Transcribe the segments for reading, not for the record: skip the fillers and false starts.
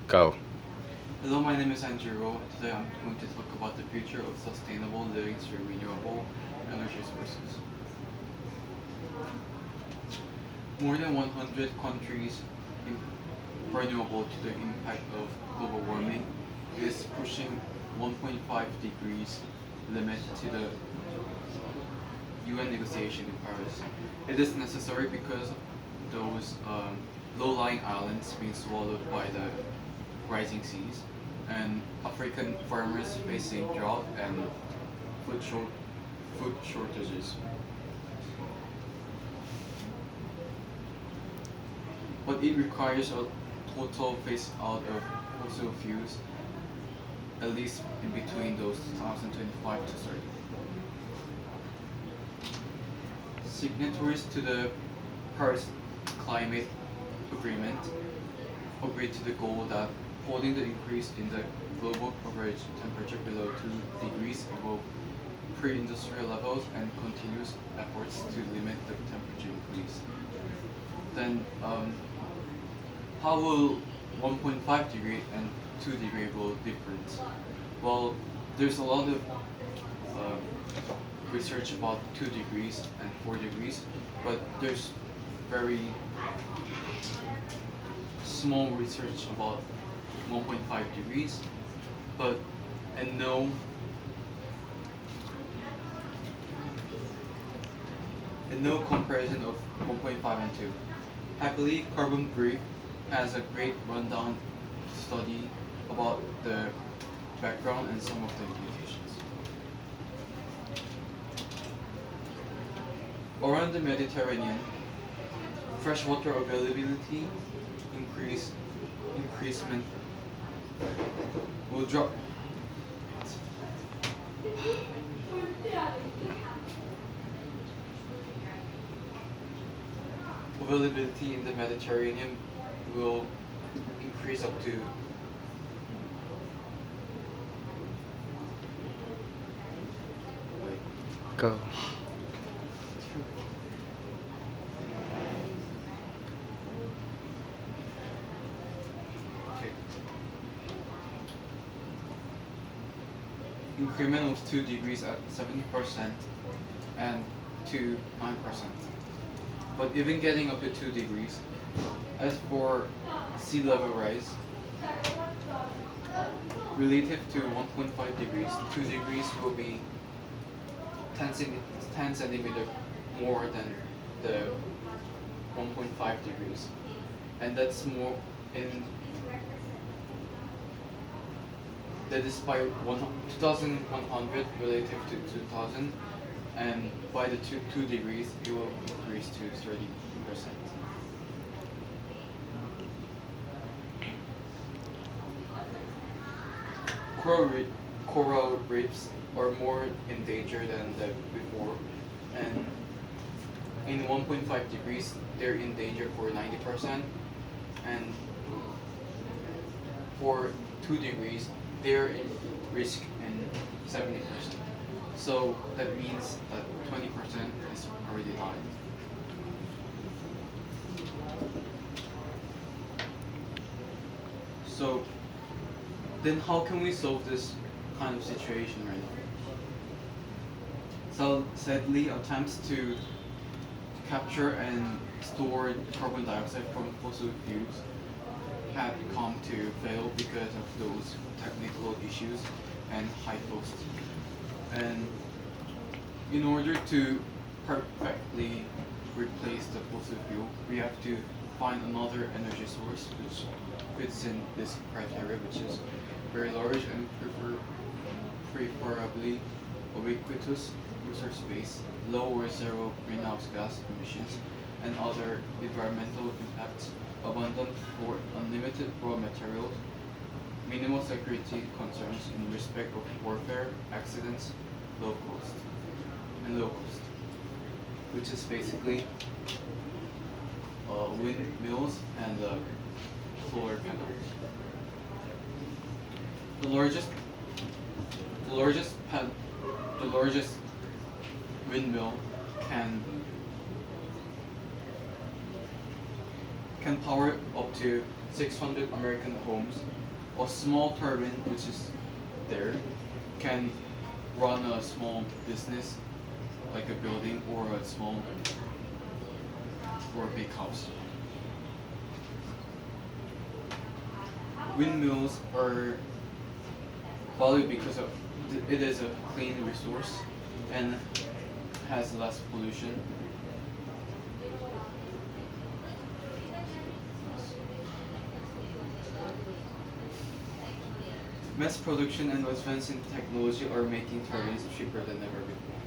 Go. Hello, my name is Andrew. Today I'm going to talk about the future of sustainable living through renewable energy sources. More than 100 countries vulnerable to the impact of global warming is pushing 1.5 degrees limit to the UN negotiation in Paris. It is necessary because those low-lying islands being swallowed by the rising seas, and African farmers facing drought and food shortages. But it requires a total phase out of fossil fuels, at least in between those 2025 to 30. Signatories to the Paris Climate Agreement agreed to the goal that holding the increase in the global average temperature below 2 degrees above pre-industrial levels and continuous efforts to limit the temperature increase. Then, how will 1.5 degree and 2 degree will different? Well, there's a lot of research about 2 degrees and 4 degrees, but there's very small research about 1.5 degrees, but and no comparison of 1.5 and 2. Happily, Carbon Brief has a great rundown study about the background and some of the implications. Around the Mediterranean, freshwater availability increasement will drop. Availability in the Mediterranean will increase up to Go. okay. Increment of 2 degrees at 70% and to 9%. But even getting up to 2 degrees, as for sea level rise, relative to 1.5 degrees, 2 degrees will be 10 centimeter more than the 1.5 degrees. And that's more in that is by 2100 relative to 2000, and by the 2 degrees it will increase to 30%. Coral reefs are more in danger than the before, and in 1.5 degrees they're in danger for 90%, and for 2 degrees they're in risk in 70%. So that means that 20% is already died. So then how can we solve this kind of situation right now? So sadly, attempts to capture and store carbon dioxide from fossil fuels have come to fail because of those technical issues and high cost. And in order to perfectly replace the fossil fuel, we have to find another energy source which fits in this criteria, which is very large and preferably ubiquitous user space, low or zero greenhouse gas emissions, and other environmental impacts, abundant for unlimited raw materials, minimal security concerns in respect of warfare, accidents, low cost, which is basically windmills and solar panels. The largest, the largest, the largest windmill can power up to 600 American homes, a small turbine, which is there, can run a small business, like a building or a small or a big house. Windmills are valued because of it is a clean resource and has less pollution. Mass production and advance in technology are making turbines cheaper than ever before.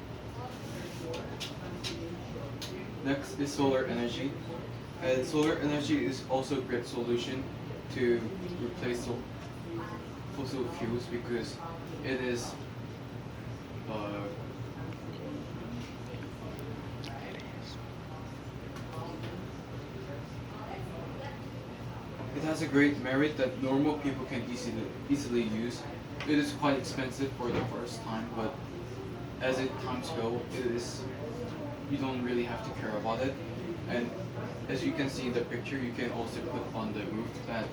Next is solar energy. And solar energy is also a great solution to replace fossil fuels because it is uh, it has a great merit that normal people can easily use. It is quite expensive for the first time, but as times go, you don't really have to care about it. And as you can see in the picture, you can also put on the roof that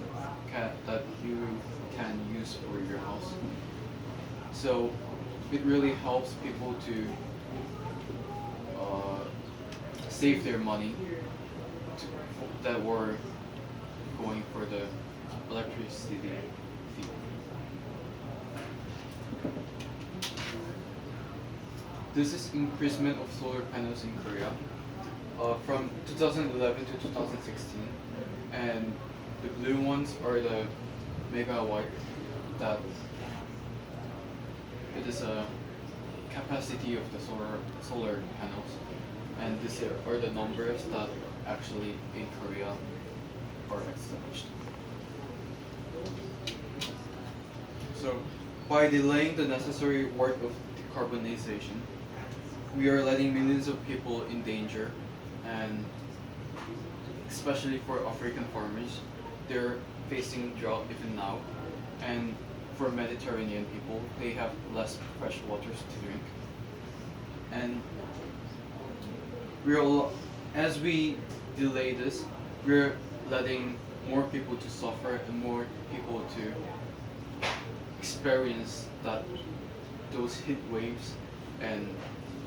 you can use for your house. So it really helps people to save their money that were going for the electricity fee. This is increasement of solar panels in Korea from 2011 to 2016, and the blue ones are the megawatt that it is a capacity of the solar panels, and these are the numbers that actually in Korea are established. So, by delaying the necessary work of decarbonization, we are letting millions of people in danger, and especially for African farmers, they're facing drought even now, and for Mediterranean people, they have less fresh waters to drink. And as we delay this, we're letting more people to suffer and more people to experience those heat waves and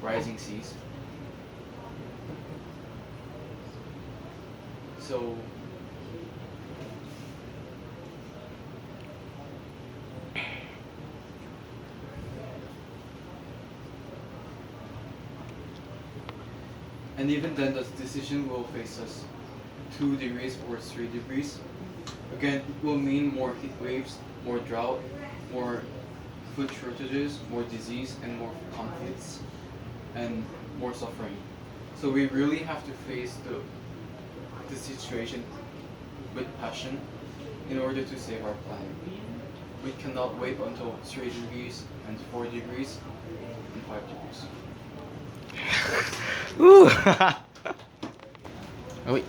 rising seas. So and even then the decision will face us 2 degrees or 3 degrees. Again, it will mean more heat waves, more drought, more food shortages, more disease, and more conflicts, and more suffering. So we really have to face the situation with passion in order to save our planet. We cannot wait until 3 degrees and 4 degrees and 5 degrees. Ooh. Ah oui.